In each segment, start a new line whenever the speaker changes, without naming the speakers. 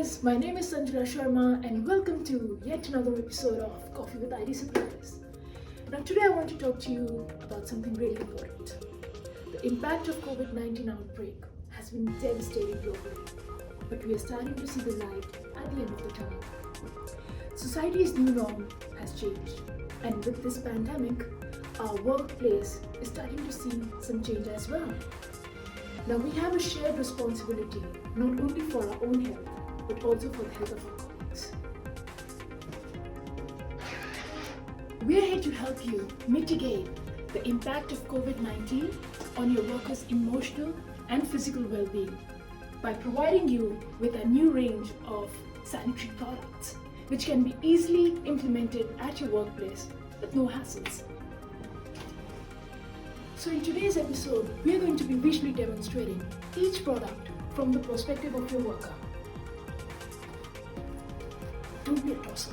guys, my name is Sanjana Sharma and welcome to yet another episode of Coffee with ID Supplies. Now today I want to talk to you about something really important. The impact of COVID-19 outbreak has been devastating globally, but we are starting to see the light at the end of the tunnel. Society's new norm has changed, and with this pandemic, our workplace is starting to see some change as well. Now we have a shared responsibility not only for our own health, but also for the health of our colleagues. We are here to help you mitigate the impact of COVID-19 on your workers' emotional and physical well-being by providing you with a new range of sanitary products which can be easily implemented at your workplace with no hassles. So in today's episode, we are going to be visually demonstrating each product from the perspective of your worker. Don't be a tosser.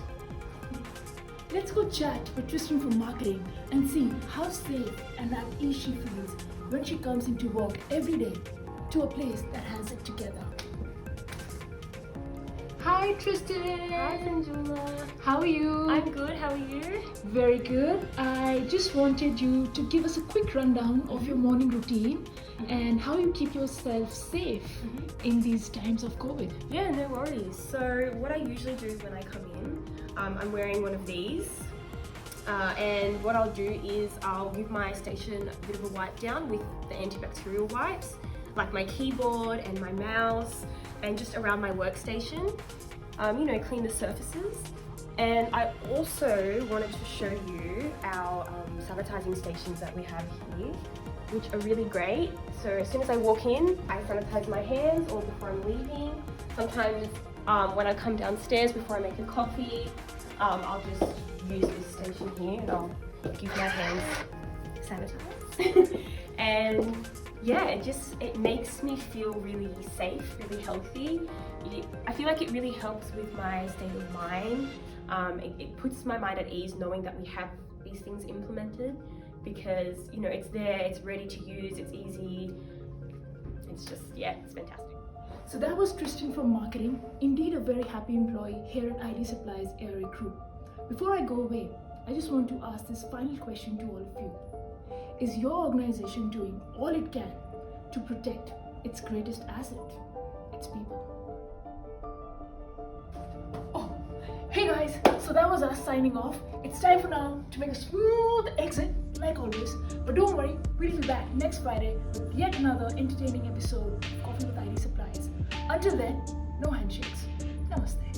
Let's go chat with Tristan from marketing and see how safe and at ease she feels when she comes into work every day to a place that has it together. Hi Tristan!
Hi Sanjana!
How are you?
I'm good, how are you?
Very good. I just wanted you to give us a quick rundown of your morning routine and how you keep yourself safe in these times of COVID.
Yeah, no worries. So what I usually do when I come in, I'm wearing one of these and what I'll do is I'll give my station a bit of a wipe down with the antibacterial wipes, like my keyboard and my mouse and just around my workstation, clean the surfaces. And I also wanted to show you our sanitizing stations that we have here, which are really great. So as soon as I walk in, I sanitize my hands, or before I'm leaving. Sometimes when I come downstairs before I make a coffee, I'll just use this station here and I'll give my hands sanitized. And yeah, it makes me feel really safe, really healthy. I feel like it really helps with my state of mind. It puts my mind at ease knowing that we have these things implemented because, it's there, it's ready to use, it's easy. It's just, it's fantastic.
So that was Tristan from marketing, indeed a very happy employee here at ID Supplies Area Group. Before I go away, I just want to ask this final question to all of you. Is your organization doing all it can to protect its greatest asset, its people? Oh, hey guys, so that was us signing off. It's time for now to make a smooth exit, like always. But don't worry, we'll be back next Friday with yet another entertaining episode of Coffee with ID Supplies. Until then, no handshakes. Namaste.